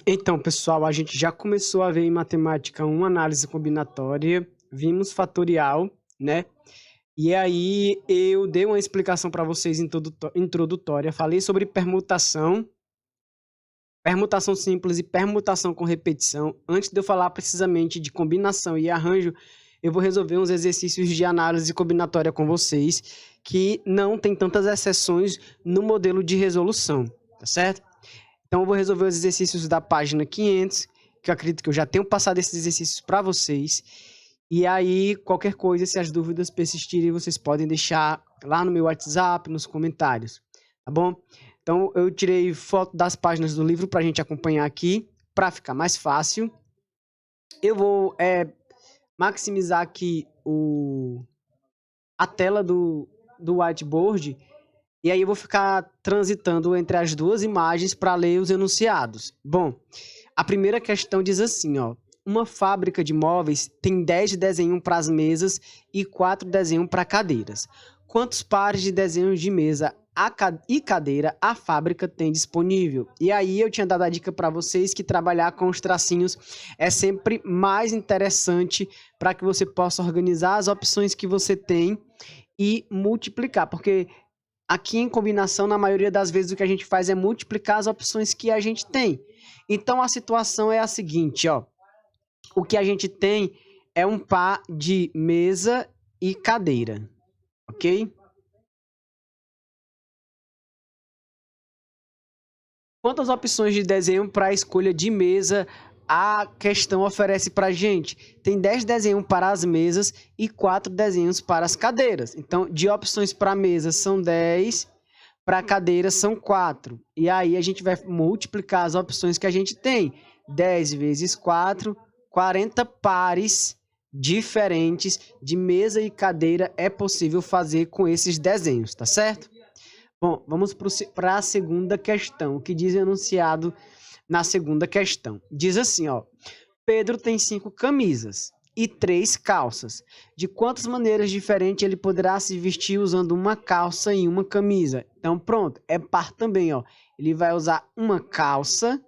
Então, pessoal, a gente já começou a ver em matemática uma análise combinatória, vimos fatorial, né? E aí eu dei uma explicação para vocês introdutória, falei sobre permutação, permutação simples e permutação com repetição. Antes de eu falar precisamente de combinação e arranjo, eu vou resolver uns exercícios de análise combinatória com vocês que não tem tantas exceções no modelo de resolução, tá certo? Então, eu vou resolver os exercícios da página 500, que eu acredito que eu já tenho passado esses exercícios para vocês. E aí, qualquer coisa, se as dúvidas persistirem, vocês podem deixar lá no meu WhatsApp, nos comentários, tá bom? Então, eu tirei foto das páginas do livro para a gente acompanhar aqui, para ficar mais fácil. Eu vou maximizar aqui a tela do whiteboard. E aí eu vou ficar transitando entre as duas imagens para ler os enunciados. Bom, a primeira questão diz assim, ó. Uma fábrica de móveis tem 10 desenhos para as mesas e 4 desenhos para cadeiras. Quantos pares de desenhos de mesa e cadeira a fábrica tem disponível? E aí eu tinha dado a dica para vocês que trabalhar com os tracinhos é sempre mais interessante para que você possa organizar as opções que você tem e multiplicar, porque aqui em combinação, na maioria das vezes, o que a gente faz é multiplicar as opções que a gente tem. Então, a situação é a seguinte, ó. O que a gente tem é um par de mesa e cadeira, ok? Quantas opções de desenho para a escolha de mesa a questão oferece para a gente? Tem 10 desenhos para as mesas e 4 desenhos para as cadeiras. Então, de opções para mesa são 10, para cadeira são 4. E aí a gente vai multiplicar as opções que a gente tem. 10 vezes 4, 40 pares diferentes de mesa e cadeira é possível fazer com esses desenhos, tá certo? Bom, vamos para a segunda questão. O que diz o enunciado na segunda questão? Diz assim, ó. Pedro tem 5 camisas e 3 calças. De quantas maneiras diferentes ele poderá se vestir usando uma calça e uma camisa? Então, pronto, é par também, ó. Ele vai usar uma calça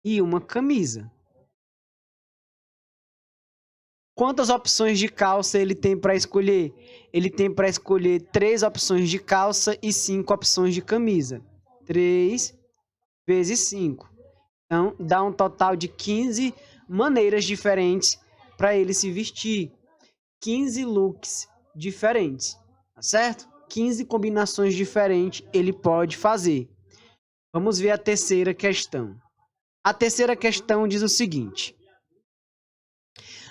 e uma camisa. Quantas opções de calça ele tem para escolher? Ele tem para escolher 3 opções de calça e 5 opções de camisa. 3 vezes 5. Então, dá um total de 15 maneiras diferentes para ele se vestir. 15 looks diferentes, tá certo? 15 combinações diferentes ele pode fazer. Vamos ver a terceira questão. A terceira questão diz o seguinte.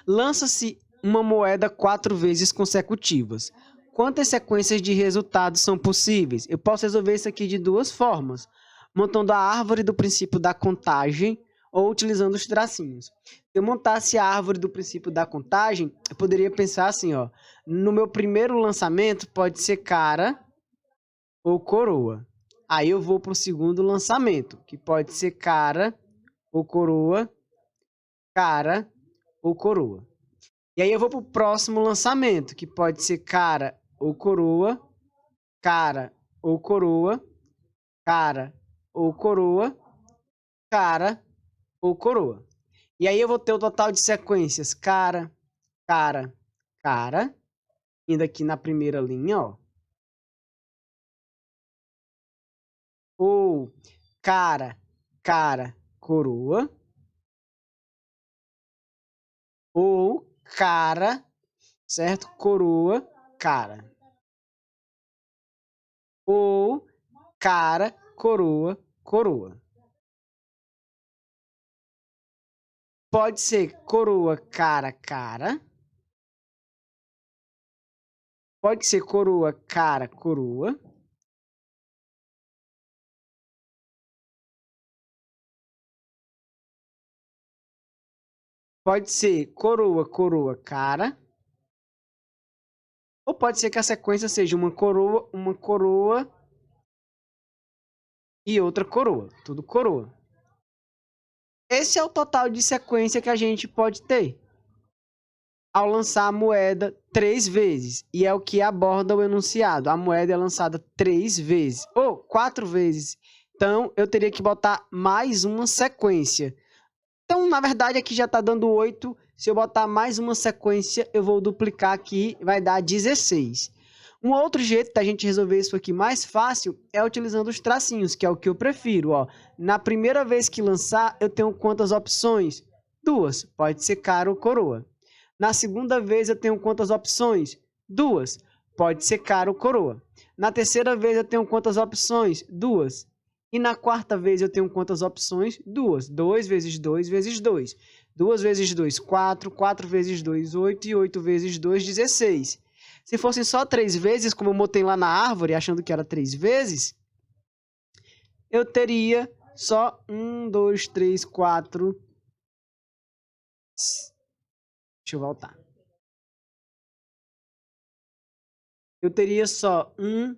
Lança-se uma moeda 4 vezes consecutivas. Quantas sequências de resultados são possíveis? Eu posso resolver isso aqui de duas formas. Montando a árvore do princípio da contagem ou utilizando os tracinhos. Se eu montasse a árvore do princípio da contagem, eu poderia pensar assim, ó. No meu primeiro lançamento pode ser cara ou coroa. Aí eu vou para o segundo lançamento, que pode ser cara ou coroa, cara ou coroa. E aí eu vou para o próximo lançamento, que pode ser cara ou coroa, cara ou coroa, cara ou coroa, cara ou coroa. E aí eu vou ter o total de sequências cara, cara, cara, indo aqui na primeira linha, ó. Ou cara, cara, coroa. Ou cara, certo? Coroa, cara. Ou cara, coroa, coroa. Pode ser coroa, cara, cara. Pode ser coroa, cara, coroa. Pode ser coroa, coroa, cara. Ou pode ser que a sequência seja uma coroa e outra coroa. Tudo coroa. Esse é o total de sequência que a gente pode ter ao lançar a moeda 3 vezes. E é o que aborda o enunciado. A moeda é lançada 3 vezes ou 4 vezes. Então, eu teria que botar mais uma sequência. Então, na verdade, aqui já está dando 8. Se eu botar mais uma sequência, eu vou duplicar aqui, vai dar 16. Um outro jeito da gente resolver isso aqui mais fácil é utilizando os tracinhos, que é o que eu prefiro. Ó. Na primeira vez que lançar, eu tenho quantas opções? 2. Pode ser cara ou coroa. Na segunda vez, eu tenho quantas opções? 2. Pode ser cara ou coroa. Na terceira vez, eu tenho quantas opções? 2. E na quarta vez, eu tenho quantas opções? 2. 2 vezes 2 vezes 2. 2 vezes 2, 4. 4 vezes 2, 8. E 8 vezes 2, 16. Se fossem só 3 vezes, como eu botei lá na árvore, achando que era 3 vezes, eu teria só 1, 2, 3, 4... Deixa eu voltar. Eu teria só 1,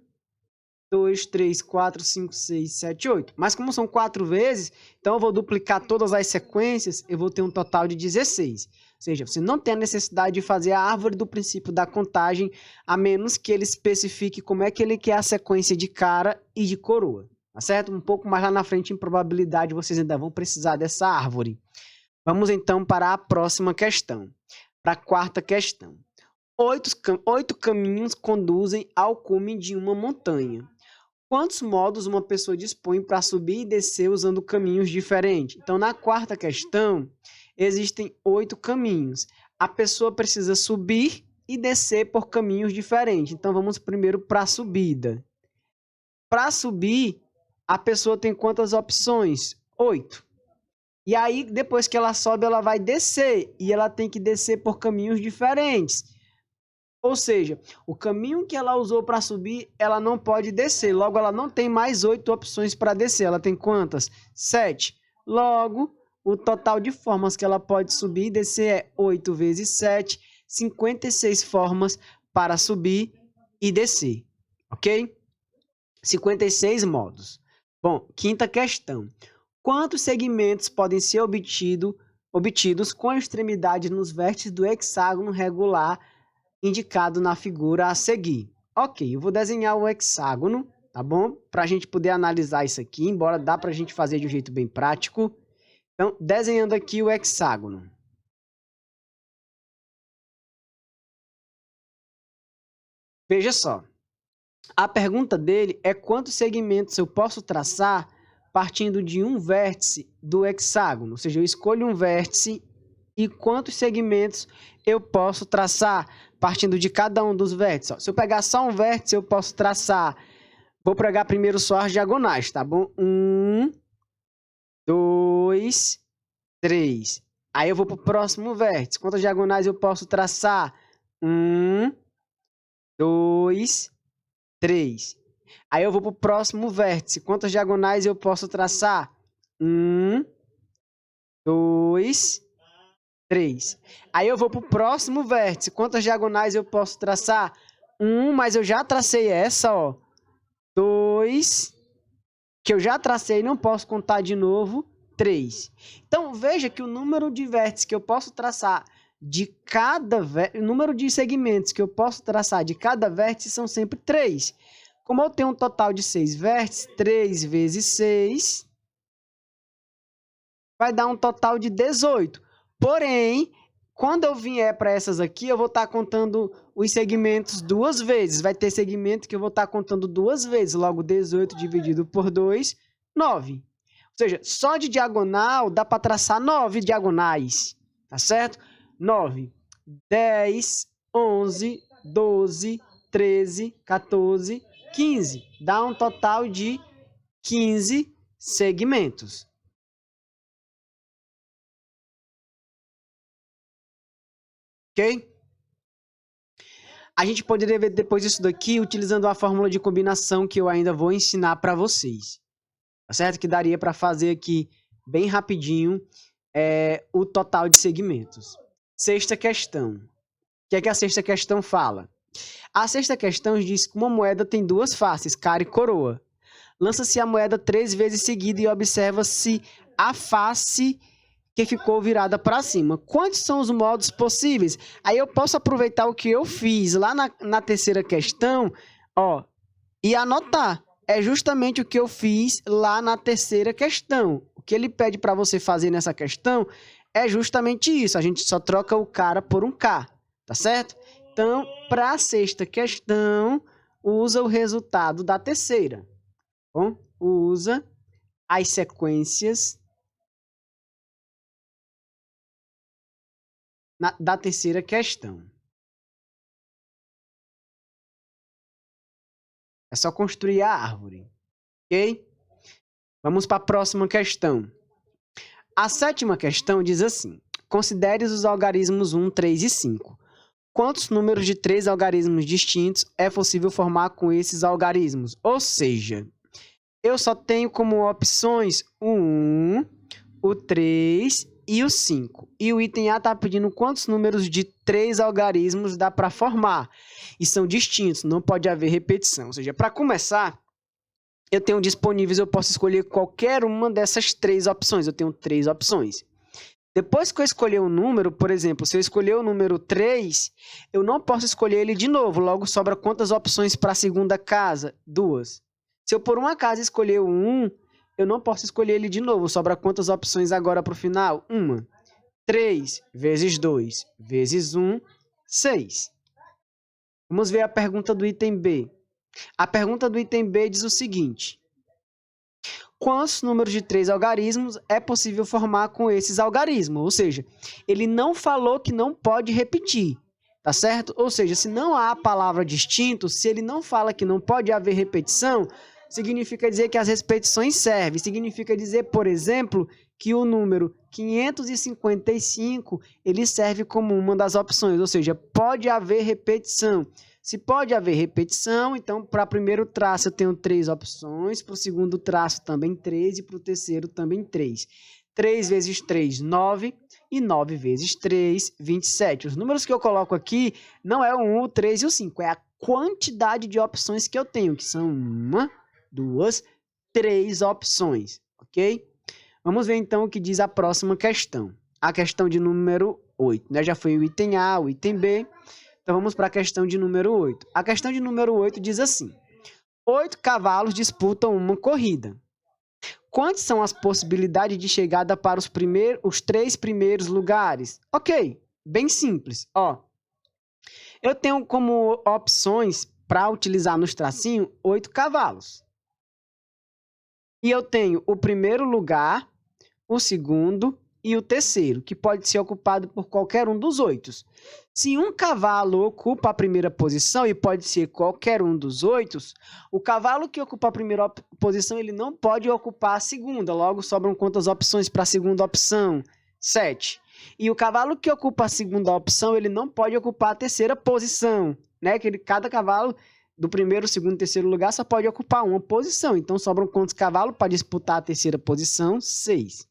2, 3, 4, 5, 6, 7, 8. Mas como são 4 vezes, então eu vou duplicar todas as sequências, eu vou ter um total de 16. Ou seja, você não tem a necessidade de fazer a árvore do princípio da contagem, a menos que ele especifique como é que ele quer a sequência de cara e de coroa. Tá certo? Um pouco mais lá na frente, em probabilidade, vocês ainda vão precisar dessa árvore. Vamos então para a próxima questão. Para a quarta questão. 8 caminhos conduzem ao cume de uma montanha. Quantos modos uma pessoa dispõe para subir e descer usando caminhos diferentes? Então, na quarta questão, existem 8 caminhos. A pessoa precisa subir e descer por caminhos diferentes. Então, vamos primeiro para a subida. Para subir, a pessoa tem quantas opções? 8. E aí, depois que ela sobe, ela vai descer. E ela tem que descer por caminhos diferentes. Ou seja, o caminho que ela usou para subir, ela não pode descer. Logo, ela não tem mais 8 opções para descer. Ela tem quantas? 7. Logo, o total de formas que ela pode subir e descer é 8 vezes 7, 56 formas para subir e descer. Ok? 56 modos. Bom, quinta questão. Quantos segmentos podem ser obtidos com a extremidade nos vértices do hexágono regular indicado na figura a seguir? Ok, eu vou desenhar o hexágono, tá bom? Para a gente poder analisar isso aqui, embora dá para a gente fazer de um jeito bem prático. Então, desenhando aqui o hexágono. Veja só. A pergunta dele é quantos segmentos eu posso traçar partindo de um vértice do hexágono. Ou seja, eu escolho um vértice e quantos segmentos eu posso traçar partindo de cada um dos vértices. Se eu pegar só um vértice, eu posso traçar... Vou pegar primeiro só as diagonais, tá bom? 1, 2, 3. Aí eu vou para o próximo vértice. Quantas diagonais eu posso traçar? 1, 2, 3. Aí eu vou para o próximo vértice. Quantas diagonais eu posso traçar? 1, 2, 3. Aí eu vou para o próximo vértice. Quantas diagonais eu posso traçar? 1, mas eu já tracei essa, ó. 2, que eu já tracei, não posso contar de novo. 3. Então, veja que o número de vértices que eu posso traçar de cada vértice, o número de segmentos que eu posso traçar de cada vértice são sempre 3. Como eu tenho um total de 6 vértices, 3 vezes 6 vai dar um total de 18. Porém, quando eu vier para essas aqui, eu vou estar contando os segmentos 2 vezes. Vai ter segmento que eu vou estar contando 2 vezes. Logo, 18 dividido por 2, 9. Ou seja, só de diagonal dá para traçar 9 diagonais. Tá certo? 9, 10, 11, 12, 13, 14, 15. Dá um total de 15 segmentos. Ok? A gente poderia ver depois isso daqui utilizando a fórmula de combinação que eu ainda vou ensinar para vocês. Tá certo? Que daria para fazer aqui bem rapidinho o total de segmentos. Sexta questão. O que é que a sexta questão fala? A sexta questão diz que uma moeda tem 2 faces, cara e coroa. Lança-se a moeda 3 vezes seguida e observa-se a face que ficou virada para cima. Quantos são os modos possíveis? Aí eu posso aproveitar o que eu fiz lá na terceira questão, ó, e anotar. é justamente o que eu fiz lá na terceira questão. O que ele pede para você fazer nessa questão é justamente isso. A gente só troca o cara por um K, tá certo? Então, para a sexta questão, usa o resultado da terceira. Bom, usa as sequências da terceira questão. É só construir a árvore, ok? Vamos para a próxima questão. A sétima questão diz assim: considere os algarismos 1, 3 e 5. Quantos números de 3 algarismos distintos é possível formar com esses algarismos? Ou seja, eu só tenho como opções o 1, o 3 e o 5. E o item A está pedindo quantos números de 3 algarismos dá para formar. E são distintos, não pode haver repetição. Ou seja, para começar, eu tenho disponíveis, eu posso escolher qualquer uma dessas 3 opções. Eu tenho 3 opções. Depois que eu escolher um número, por exemplo, se eu escolher o número 3, eu não posso escolher ele de novo. Logo, sobra quantas opções para a segunda casa? 2. Se eu por um acaso escolher o 1, eu não posso escolher ele de novo. Sobra quantas opções agora para o final? 1. 3 vezes 2 vezes 1, 6. Vamos ver a pergunta do item B. A pergunta do item B diz o seguinte: quantos números de 3 algarismos é possível formar com esses algarismos? Ou seja, ele não falou que não pode repetir, tá certo? Ou seja, se não há a palavra distinto, se ele não fala que não pode haver repetição, significa dizer que as repetições servem. Significa dizer, por exemplo, que o número 555 ele serve como uma das opções, ou seja, pode haver repetição. Se pode haver repetição, então para o primeiro traço eu tenho 3 opções, para o segundo traço também 3 e para o terceiro também 3. 3 vezes 3, 9 e 9 vezes 3, 27. Os números que eu coloco aqui não é o 1, o 3 e o 5, é a quantidade de opções que eu tenho, que são 1, 2, 3 opções, ok? Vamos ver então o que diz a próxima questão. A questão de número 8, né? Já foi o item A, o item B. Então vamos para a questão de número 8. A questão de número 8 diz assim: 8 cavalos disputam uma corrida. Quantas são as possibilidades de chegada para os 3 primeiros lugares? Ok, bem simples. Ó, eu tenho como opções para utilizar nos tracinhos 8 cavalos. E eu tenho o primeiro lugar, o segundo e o terceiro, que pode ser ocupado por qualquer um dos 8. Se um cavalo ocupa a primeira posição, e pode ser qualquer um dos 8, o cavalo que ocupa a primeira posição, ele não pode ocupar a segunda. Logo, sobram quantas opções para a segunda opção? 7. E o cavalo que ocupa a segunda opção, ele não pode ocupar a terceira posição, né? Cada cavalo do primeiro, segundo e terceiro lugar só pode ocupar uma posição. Então, sobram quantos cavalos para disputar a terceira posição? 6.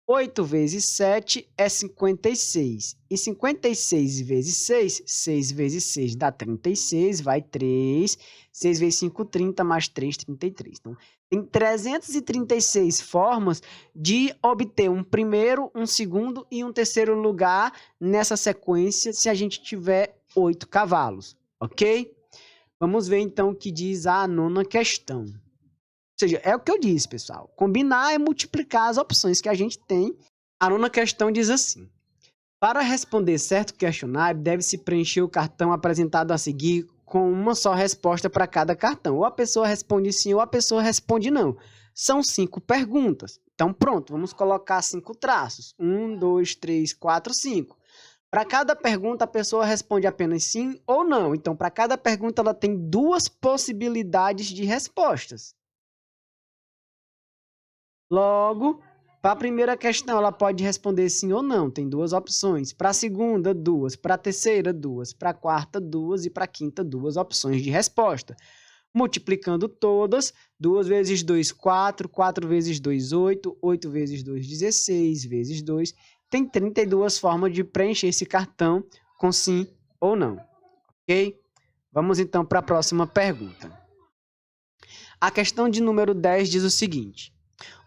8 vezes 7 é 56. E 56 vezes 6, 6 vezes 6 dá 36, vai 3. 6 vezes 5, 30, mais 3, 33. Então, tem 336 formas de obter um primeiro, um segundo e um terceiro lugar nessa sequência se a gente tiver 8 cavalos, ok? Vamos ver então o que diz a nona questão. Ou seja, é o que eu disse, pessoal. Combinar é multiplicar as opções que a gente tem. A nona questão diz assim: para responder certo questionário, deve-se preencher o cartão apresentado a seguir com uma só resposta para cada cartão. Ou a pessoa responde sim ou a pessoa responde não. São 5 perguntas. Então, pronto, vamos colocar 5 traços. 1, 2, 3, 4, 5. Para cada pergunta, a pessoa responde apenas sim ou não. Então, para cada pergunta, ela tem 2 possibilidades de respostas. Logo, para a primeira questão, ela pode responder sim ou não, tem 2 opções. Para a segunda, 2. Para a terceira, 2. Para a quarta, 2. E para a quinta, 2 opções de resposta. Multiplicando todas, 2 vezes 2, 4. 4 vezes 2, 8. 8 vezes 2, 16. Vezes 2. Tem 32 formas de preencher esse cartão com sim ou não. Ok? Vamos então para a próxima pergunta. A questão de número 10 diz o seguinte: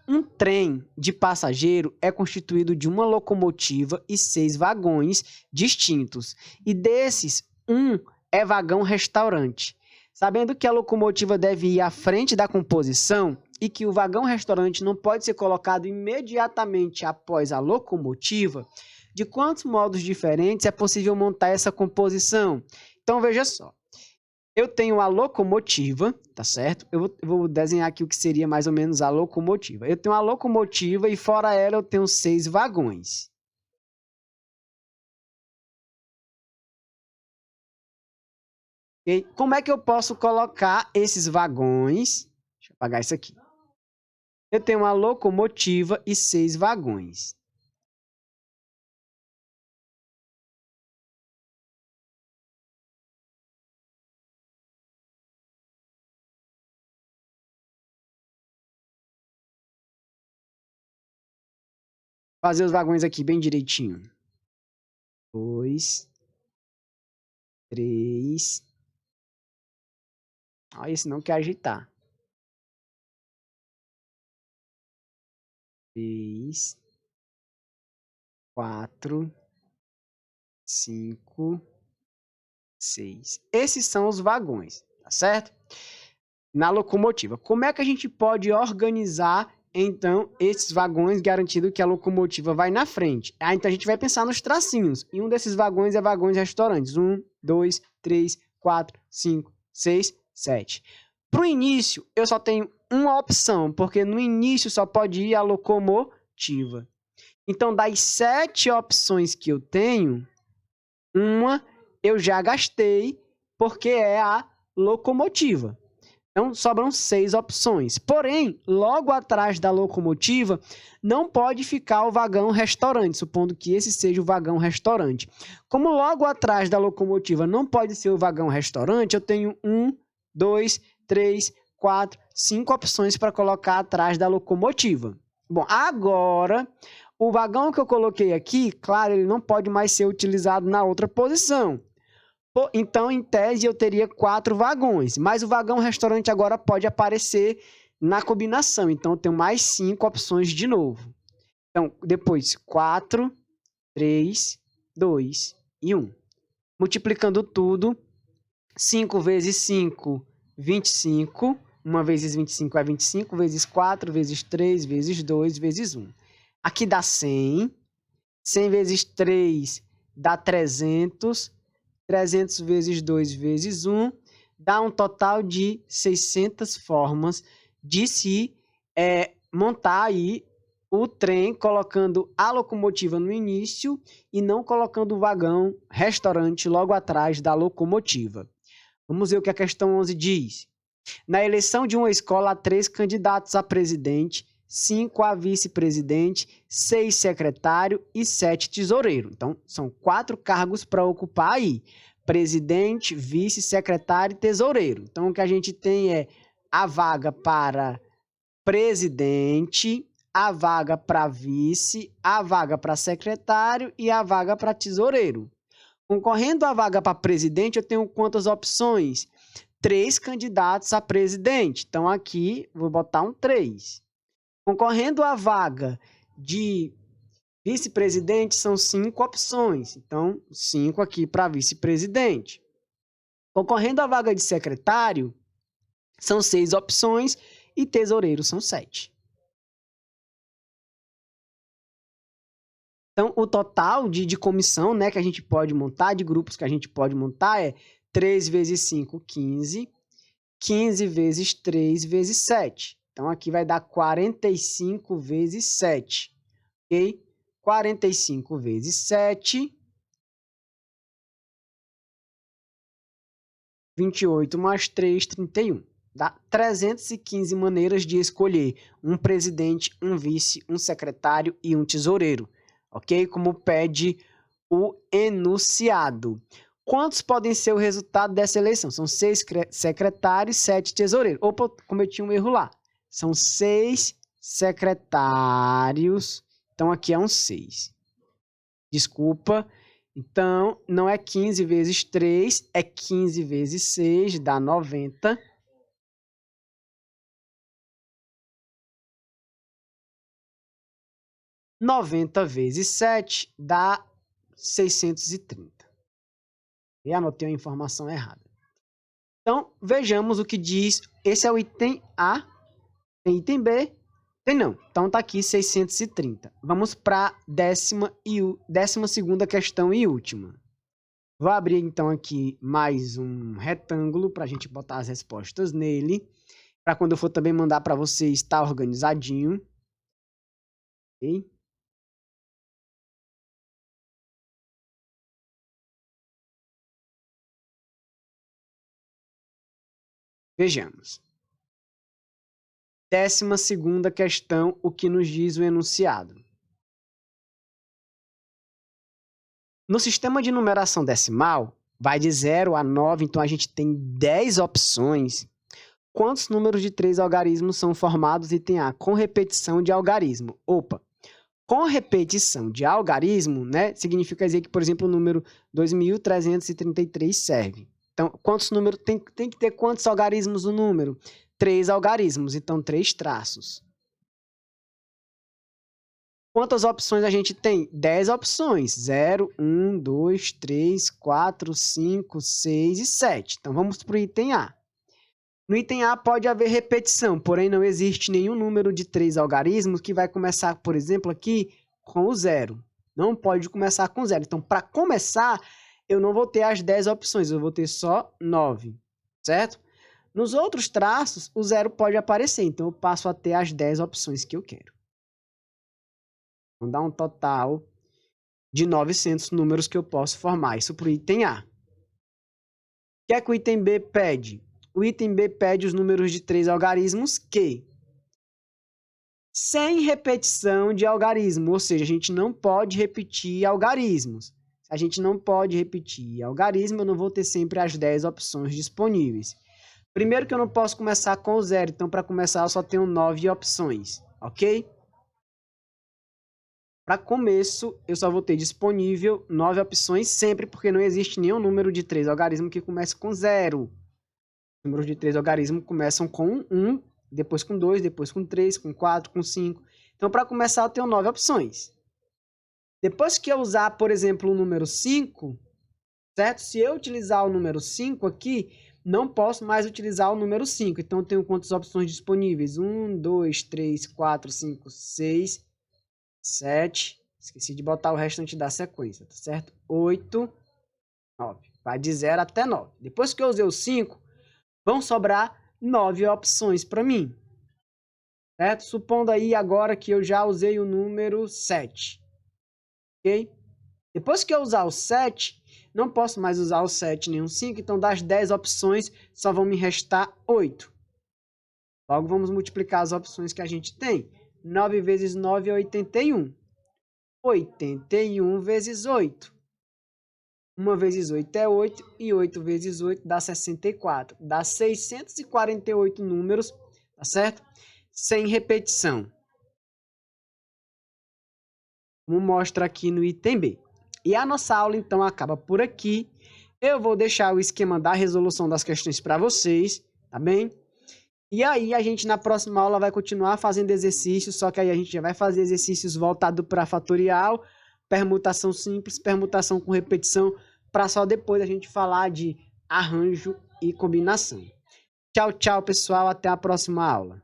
um trem de passageiro é constituído de uma locomotiva e 6 vagões distintos, e desses, um é vagão-restaurante. Sabendo que a locomotiva deve ir à frente da composição e que o vagão-restaurante não pode ser colocado imediatamente após a locomotiva, de quantos modos diferentes é possível montar essa composição? Então, veja só. Eu tenho a locomotiva, tá certo? Eu vou desenhar aqui o que seria mais ou menos a locomotiva. Eu tenho a locomotiva e fora ela eu tenho 6 vagões. Okay? Como é que eu posso colocar esses vagões? Deixa eu apagar isso aqui. Eu tenho uma locomotiva e 6 vagões. Fazer os vagões aqui bem direitinho. 2, 3. Ah, esse não quer agitar. 3, 4, 5, 6. Esses são os vagões, tá certo? Na locomotiva. Como é que a gente pode organizar, então, esses vagões, garantindo que a locomotiva vai na frente? Então, a gente vai pensar nos tracinhos. E um desses vagões é vagões restaurantes. 1, 2, 3, 4, 5, 6, 7. Para o início, eu só tenho uma opção, porque no início só pode ir a locomotiva. Então, das 7 opções que eu tenho, uma eu já gastei, porque é a locomotiva. Então, sobram 6 opções. Porém, logo atrás da locomotiva, não pode ficar o vagão restaurante, supondo que esse seja o vagão restaurante. Como logo atrás da locomotiva não pode ser o vagão restaurante, eu tenho 1, 2, 3, 4, 5 opções para colocar atrás da locomotiva. Bom, agora, o vagão que eu coloquei aqui, claro, ele não pode mais ser utilizado na outra posição. Então, em tese, eu teria 4 vagões, mas o vagão restaurante agora pode aparecer na combinação. Então, eu tenho mais 5 opções de novo. Então, depois, 4, 3, 2 e 1. Multiplicando tudo, 5 vezes 5, 25. 1 vezes 25 é 25, vezes 4, vezes 3, vezes 2, vezes 1. Aqui dá 100. 100 vezes 3 dá 300. 300 vezes 2 vezes 1 dá um total de 600 formas de se montar aí o trem, colocando a locomotiva no início e não colocando o vagão restaurante logo atrás da locomotiva. Vamos ver o que a questão 11 diz. Na eleição de uma escola, há 3 candidatos a presidente, 5 a vice-presidente, 6 secretário e 7 tesoureiro. Então, são 4 cargos para ocupar aí. Presidente, vice, secretário e tesoureiro. Então, o que a gente tem é a vaga para presidente, a vaga para vice, a vaga para secretário e a vaga para tesoureiro. Concorrendo à vaga para presidente, eu tenho quantas opções? 3 candidatos a presidente. Então, aqui, vou botar um 3. Concorrendo à vaga de vice-presidente, são 5 opções. Então, 5 aqui para vice-presidente. Concorrendo à vaga de secretário, são 6 opções e tesoureiro são 7. Então, o total de comissão, né, que a gente pode montar, de grupos que a gente pode montar é 3 vezes 5, 15. 15 vezes 3 vezes 7. Então, aqui vai dar 45 vezes 7. Ok? 45 vezes 7. 28 mais 3, 31. Dá 315 maneiras de escolher um presidente, um vice, um secretário e um tesoureiro. Ok? Como pede o enunciado. Quantos podem ser o resultado dessa eleição? São 6 secretários e 7 tesoureiros. Opa, cometi um erro lá. São 6 secretários. Então, aqui é um 6. Desculpa. Então, não é 15 vezes 3, é 15 vezes 6, dá 90. 90 vezes 7 dá 630. E anotei a informação errada. Então, vejamos o que diz. Esse é o item A. Tem item B? Tem não. Então, tá aqui 630. Vamos para a 12ª questão e última. Vou abrir, então, aqui mais um retângulo para a gente botar as respostas nele. Para quando eu for também mandar para vocês estar organizadinho. Ok? Vejamos. 12ª questão, o que nos diz o enunciado. No sistema de numeração decimal, vai de 0 a 9, então a gente tem 10 opções. Quantos números de 3 algarismos são formados? Item A, com repetição de algarismo. Opa, com repetição de algarismo, né, significa dizer que, por exemplo, o número 2333 serve. Então, quantos números tem que ter quantos algarismos o número? 3 algarismos, então 3 traços. Quantas opções a gente tem? 10 opções. 0, 1, 2, 3, 4, 5, 6 e 7. Então, vamos para o item A. No item A pode haver repetição, porém não existe nenhum número de 3 algarismos que vai começar, por exemplo, aqui com o 0. Não pode começar com 0. Então, para começar, eu não vou ter as 10 opções, eu vou ter só 9, certo? Nos outros traços, o 0 pode aparecer, então eu passo a ter as 10 opções que eu quero. Vamos dar um total de 900 números que eu posso formar. Isso para o item A. O que é que o item B pede? O item B pede os números de 3 algarismos que, sem repetição de algarismo, ou seja, a gente não pode repetir algarismos. Se a gente não pode repetir algarismo, eu não vou ter sempre as 10 opções disponíveis. Primeiro que eu não posso começar com o 0, então para começar eu só tenho 9 opções, ok? Para começo, eu só vou ter disponível 9 opções sempre, porque não existe nenhum número de 3 algarismos que comece com 0. Os números de 3 algarismos começam com 1, depois com 2, depois com 3, com 4, com 5. Então, para começar, eu tenho 9 opções. Depois que eu usar, por exemplo, o número 5, certo? Se eu utilizar o número 5 aqui, não posso mais utilizar o número 5. Então, eu tenho quantas opções disponíveis? 1, 2, 3, 4, 5, 6, 7. Esqueci de botar o restante da sequência, tá certo? 8, 9. Vai de 0 até 9. Depois que eu usei o 5, vão sobrar 9 opções para mim, certo? Supondo aí agora que eu já usei o número 7, ok? Depois que eu usar o 7, não posso mais usar o 7 nem o 5, então das 10 opções só vão me restar 8. Logo, vamos multiplicar as opções que a gente tem. 9 vezes 9 é 81. 81 vezes 8. 1 vezes 8 é 8 e 8 vezes 8 dá 64. Dá 648 números, tá certo? Sem repetição. Como mostra aqui no item B. E a nossa aula, então, acaba por aqui. Eu vou deixar o esquema da resolução das questões para vocês, tá bem? E aí, a gente na próxima aula vai continuar fazendo exercícios, só que aí a gente já vai fazer exercícios voltados para fatorial, permutação simples, permutação com repetição, para só depois a gente falar de arranjo e combinação. Tchau, tchau, pessoal. Até a próxima aula.